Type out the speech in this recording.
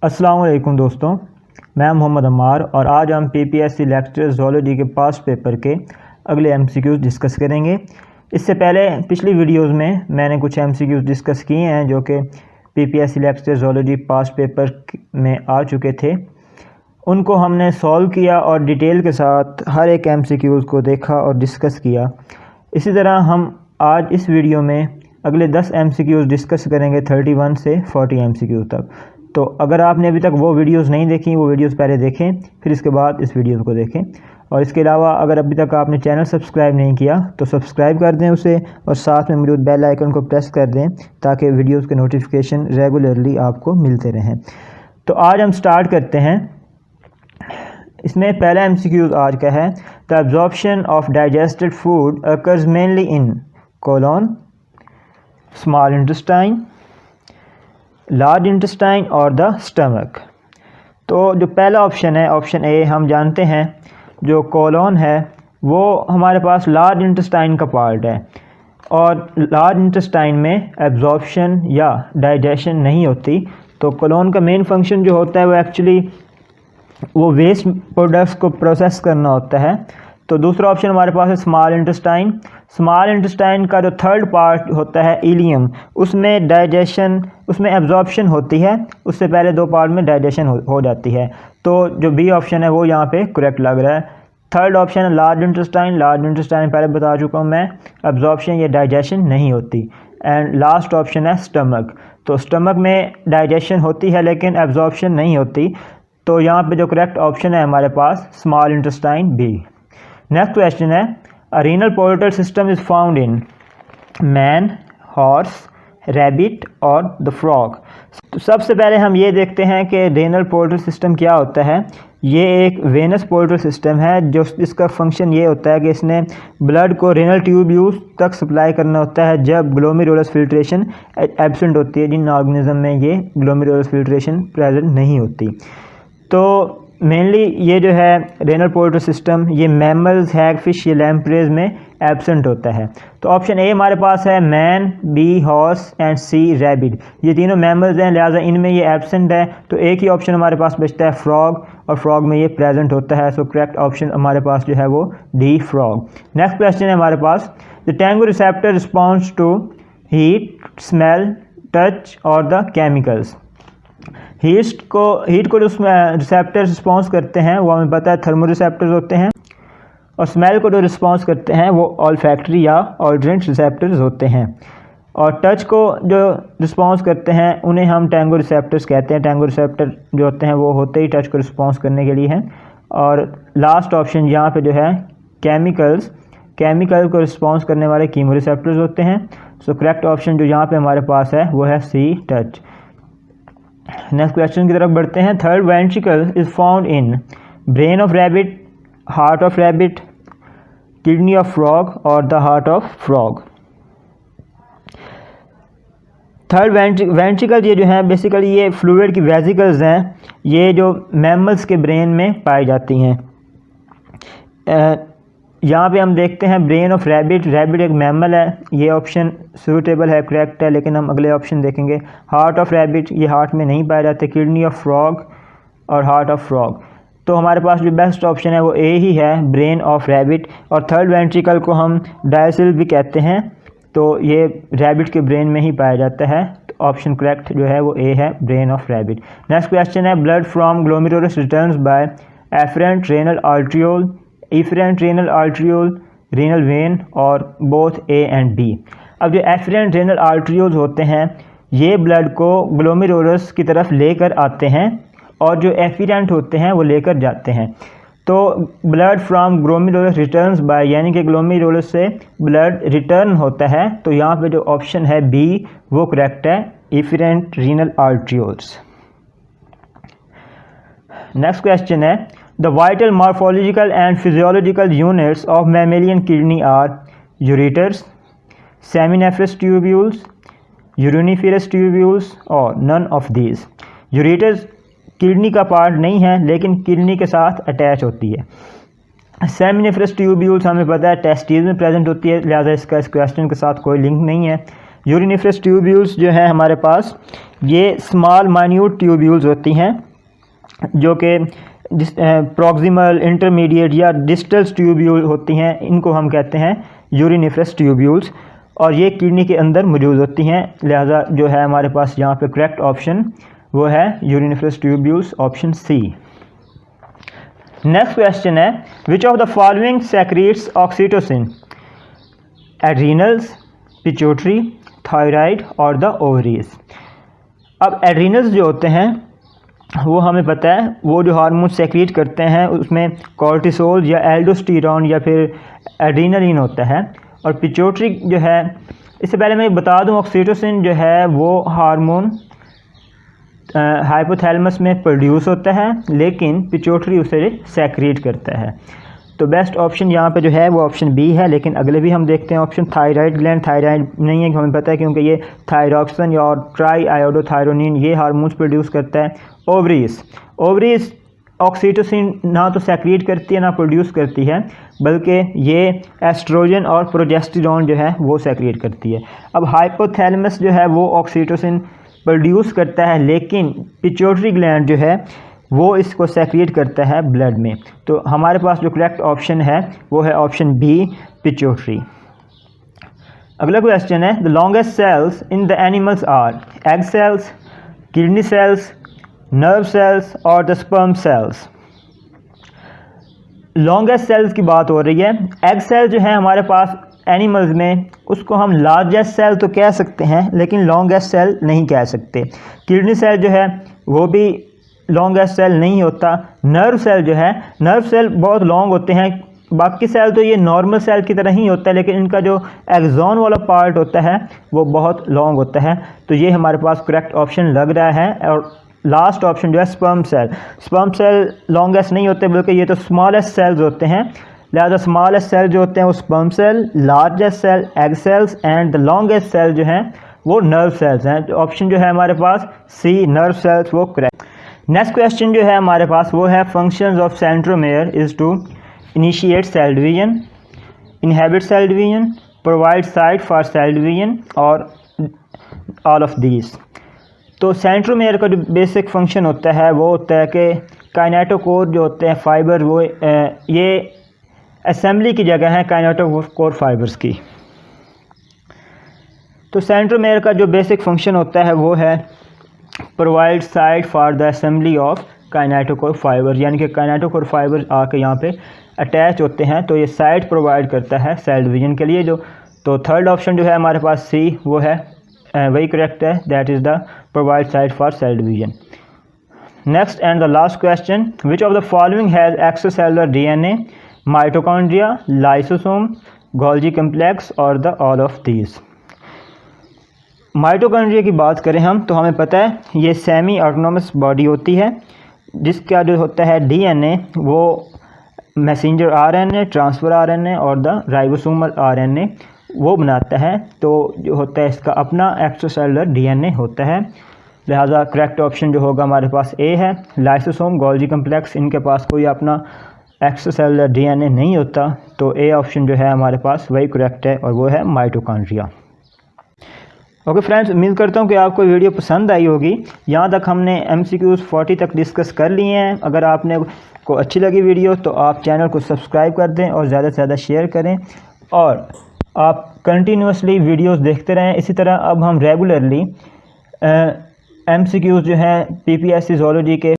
अस्सलाम वालेकुम दोस्तों, मैं मोहम्मद अम्मार और आज हम पीपीएससी लेक्चर ज़ूलॉजी के पास्ट पेपर के अगले एमसीक्यूज़ डिस्कस करेंगे। इससे पहले पिछली वीडियोस में मैंने कुछ एमसीक्यूज़ डिस्कस किए हैं जो कि PPSC lecture zoology past paper में आ चुके थे। उनको हमने सॉल्व किया और डिटेल के साथ हर एक एमसीक्यूज़ को देखा और डिस्कस किया। इसी तरह हम आज इस वीडियो में अगले 10 एमसीक्यूज़ डिस्कस करेंगे 31 से 40 एमसीक्यूज़ तक। तो अगर आपने अभी तक वो वीडियोस नहीं देखी, वो वीडियोस पहले देखें, फिर इसके बाद इस वीडियोस को देखें। और इसके अलावा अगर अभी तक आपने चैनल सब्सक्राइब नहीं किया तो सब्सक्राइब कर दें उसे और साथ में मौजूद बेल आइकन को प्रेस कर दें ताकि वीडियोस के नोटिफिकेशन रेगुलरली आपको मिलते रहें। तो आज हम स्टार्ट करते हैं। इसमें पहला एमसीक्यू आज का है, the absorption of digested food occurs mainly in colon, small intestine, large intestine और द स्टमक। तो जो पहला ऑप्शन है, ऑप्शन ए, हम जानते हैं जो कोलन है वो हमारे पास लार्ज इंटेस्टाइन का पार्ट है और लार्ज इंटेस्टाइन में एब्जॉर्प्शन या डाइजेशन नहीं होती। तो कोलन का मेन फंक्शन जो होता है वो एक्चुअली वो वेस्ट प्रोडक्ट्स को प्रोसेस करना होता है। तो दूसरा ऑप्शन हमारे पास है स्मॉल इंटेस्टाइन। स्मॉल इंटेस्टाइन का जो थर्ड पार्ट होता है इलियम, उसमें डाइजेशन, उसमें एब्जॉर्प्शन होती है, उससे पहले दो पार्ट में डाइजेशन हो जाती है। तो जो बी ऑप्शन है वो यहाँ पे करेक्ट लग रहा है। थर्ड ऑप्शन है लार्ज इंटेस्टाइन। लार्ज इंटेस्टाइन पहले बता चुका हूँ मैं, एब्जॉर्प्शन या डाइजेशन नहीं होती। एंड लास्ट ऑप्शन है स्टमक। तो स्टमक में डाइजेशन होती है लेकिन एब्जॉर्प्शन नहीं होती। तो यहाँ पे जो करेक्ट ऑप्शन है हमारे पास small intestine B. Next question है, a renal portal system is found in man, horse, rabbit और द फ्रॉग। तो सबसे पहले हम ये देखते हैं कि रीनल पोर्टल सिस्टम क्या होता है। ये एक वेनस पोर्टल सिस्टम है जो इसका फंक्शन ये होता है कि इसने ब्लड को रीनल ट्यूब्यूल्स तक सप्लाई करना होता है जब ग्लोमेरुलस फिल्ट्रेशन एब्सेंट होती है, जिन ऑर्गेनिज्म में ये ग्लोमेरुलस फिल्ट्रेशन प्रेजेंट नहीं होती। तो मेनली ये जो है रेनल पोर्टल सिस्टम ये मैमल्स, हैगफिश या लैम्प्रेज में एब्सेंट होता है। तो ऑप्शन ए हमारे पास है man, B horse and C rabbit. ये तीनों मैमल्स हैं, लिहाजा इनमें ये एब्सेंट है। तो एक ही ऑप्शन हमारे पास बचता है फ्रॉग, और फ्रॉग में ये प्रेजेंट होता है। सो करेक्ट ऑप्शन हमारे पास जो है वो डी, फ्रॉग। नेक्स्ट क्वेश्चन है हमारे पास, the tango receptor response to heat, smell, touch और द केमिकल्स। हीट को जो रिसेप्टर्स रिस्पॉन्स करते हैं वो हमें पता है थर्मो रिसेप्टर्स होते हैं, और स्मेल को जो रिस्पॉन्स करते हैं वो ऑल्फैक्टरी या ऑर्डिनेट रिसेप्टर्स होते हैं, और टच को जो रिस्पॉन्स करते हैं उन्हें हम टैंगो रिसेप्टर्स कहते हैं। टैंगो रिसेप्टर जो होते हैं वो होते ही टच को रिस्पॉन्स करने के लिए हैं। और लास्ट ऑप्शन यहाँ पे जो है केमिकल्स, केमिकल को रिस्पॉन्स करने वाले कीमो रिसेप्टर्स होते हैं। सो करेक्ट ऑप्शन जो यहाँ पे हमारे पास है वो है सी, टच। नेक्स्ट क्वेश्चन की तरफ बढ़ते हैं। Third ventricle is found in brain of rabbit, heart of rabbit, kidney of frog और the heart of frog. Third ventricle ये जो है बेसिकली ये फ्लूइड की वेसिकल्स हैं, ये जो मैमल्स के ब्रेन में पाई जाती हैं। यहाँ पे हम देखते हैं ब्रेन ऑफ रैबिट, रैबिट एक मैमल है, ये ऑप्शन सूटेबल है, करेक्ट है, लेकिन हम अगले ऑप्शन देखेंगे। हार्ट ऑफ रैबिट ये हार्ट में नहीं पाए जाते, किडनी ऑफ फ्रॉग और हार्ट ऑफ फ्रॉग। तो हमारे पास जो बेस्ट ऑप्शन है वो ए ही है, ब्रेन ऑफ रैबिट। और थर्ड वेंट्रिकल को हम डायसिल भी कहते हैं, तो ये रैबिट के ब्रेन में ही पाया जाता है। तो ऑप्शन करेक्ट जो है वो ए है, brain of rabbit. Next question है, blood from glomerulus returns by afferent renal arteriole, efferent renal arteriole, renal vein और बोथ ए एंड बी। अब जो एफरेंट रेनल आर्ट्रियोल्स होते हैं ये ब्लड को ग्लोमेरुलस की तरफ लेकर आते हैं, और जो एफिरेंट होते हैं वो लेकर जाते हैं। तो blood from glomerulus returns by, यानी कि ग्लोमेरुलस से ब्लड रिटर्न होता है। तो यहाँ पे जो ऑप्शन है बी वो करेक्ट है, efferent renal arterioles. Next question है, the vital morphological and physiological units of mammalian kidney are ureters, seminiferous tubules, uriniferous tubules और none of these। ureters kidney का पार्ट नहीं है लेकिन किडनी के साथ अटैच होती है। सेमिनिफरस ट्यूब्यूल्स हमें पता है टेस्टिस में प्रेजेंट होती है, लिहाजा इसका इस क्वेश्चन के साथ कोई लिंक नहीं है। यूरिनिफरस ट्यूब्यूल्स जो है हमारे पास ये स्मॉल माइन्यूट ट्यूब्यूल्स होती हैं जो कि प्रॉक्सिमल, इंटरमीडिएट या डिस्टल ट्यूब्यूल होती हैं, इनको हम कहते हैं यूरिनिफरस ट्यूब्यूल्स, और ये किडनी के अंदर मौजूद होती हैं। लिहाजा जो है हमारे पास यहाँ पे करेक्ट ऑप्शन वो है uriniferous tubules, option C. Next question है, which of the following secretes oxytocin? Adrenals, pituitary, thyroid और द ओवरीज। अब एड्रीनल्स जो होते हैं वो हमें पता है वो जो हार्मोन सेक्रेट करते हैं उसमें कॉर्टिसोल या एल्डोस्टेरोन या फिर एड्रीनलिन होता है। और पिट्यूटरी जो है, इससे पहले मैं बता दूं ऑक्सीटोसिन जो है वो हार्मोन हाइपोथैलेमस में प्रोड्यूस होता है, लेकिन पिट्यूटरी उसे सेक्रेट करता है। तो बेस्ट ऑप्शन यहाँ पे जो है वो ऑप्शन बी है, लेकिन अगले भी हम देखते हैं ऑप्शन। थायराइड ग्लैंड, थायराइड नहीं है हमें पता है क्योंकि ये थायरॉक्सिन और ट्राई आयोडोथायरोनिन ये हार्मोन्स प्रोड्यूस करता है। ओवरीज, ओवरीज ऑक्सीटोसिन ना तो सेक्रेट करती है ना प्रोड्यूस करती है, बल्कि ये एस्ट्रोजन और प्रोजेस्टेरोन जो है वो सेक्रेट करती है। अब हाइपोथैलेमस जो है वो ऑक्सीटोसिन प्रोड्यूस करता है, लेकिन पिट्यूटरी ग्लैंड जो है वो इसको सेक्रेट करता है ब्लड में। तो हमारे पास जो करेक्ट ऑप्शन है वो है ऑप्शन बी, पिट्यूटरी। अगला क्वेश्चन है, the longest cells in the animals are egg cells, kidney cells, nerve cells और the sperm cells. Longest cells की बात हो रही है। एग सेल जो है हमारे पास एनिमल्स में उसको हम लार्जेस्ट सेल तो कह सकते हैं, लेकिन लॉन्गेस्ट सेल नहीं कह सकते। किडनी सेल जो है वो भी लॉन्गेस्ट सेल नहीं होता। नर्व सेल जो है, नर्व सेल बहुत लॉन्ग होते हैं। बाकी सेल तो ये नॉर्मल सेल की तरह ही होता है, लेकिन इनका जो एक्सॉन वाला पार्ट होता है वो बहुत लॉन्ग होता है। तो ये हमारे पास करेक्ट ऑप्शन लग रहा है। और लास्ट ऑप्शन जो है sperm cell, sperm cell longest नहीं होते, बल्कि ये तो स्मॉलेस्ट सेल्स होते हैं। लिहाजा स्मॉलेस्ट सेल जो होते हैं वो sperm cell, largest cell egg cells and the longest cell जो हैं वो नर्व सेल्स हैं। तो ऑप्शन जो है हमारे पास सी, नर्व सेल्स, वो करेक्ट। नेक्स्ट क्वेश्चन जो है हमारे पास वो है, functions of centromere is to initiate cell division, inhibit cell division, provide site for cell division और ऑल ऑफ दीज। तो सेंट्रोमेयर का जो बेसिक फंक्शन होता है वो होता है कि काइनेटोकोर जो होते हैं फाइबर, वो ये असेंबली की जगह है काइनेटोकोर फाइबर्स की। तो सेंट्रोमेयर का जो बेसिक फंक्शन होता है वो है provide site for the assembly of kinetochore fibre, यानी कि काइनेटोकोर फाइबर आके यहाँ पे अटैच होते हैं, तो ये साइट प्रोवाइड करता है सेल डिवीजन के लिए। जो तो थर्ड ऑप्शन जो है हमारे पास सी वो है वही करेक्ट है, that is the provide site for cell division. Next and the last question, which of the following has extracellular DNA? Mitochondria, lysosome, Golgi complex और the all of these. Mitochondria की बात करें हम तो हमें पता है ये सेमी ऑटोनोमस बॉडी होती है, जिसका जो होता है डीएनए वो मैसेंजर आरएनए, ट्रांसफ़र आरएनए और द राइबोसोमल आरएनए वो बनाता है। तो जो होता है इसका अपना एक्स्ट्रासेलुलर डीएनए होता है। लिहाजा करेक्ट ऑप्शन जो होगा हमारे पास ए है, लाइसोसोम, गोल्जी कम्प्लेक्स, इनके पास कोई अपना एक्स्ट्रासेलुलर डीएनए नहीं होता। तो ए ऑप्शन जो है हमारे पास वही करेक्ट है और वो है माइटोकॉन्ड्रिया। ओके फ्रेंड्स, उम्मीद करता हूँ कि आपको वीडियो पसंद आई होगी। यहाँ तक हमने MCQs 40 तक डिस्कस कर लिए हैं। अगर आपने को अच्छी लगी वीडियो तो आप चैनल को सब्सक्राइब कर दें और ज़्यादा से ज़्यादा शेयर करें, और आप कंटिन्यूसली वीडियोस देखते रहें। इसी तरह अब हम रेगुलरली MCQs जो हैं PPSC ज़ूलॉजी के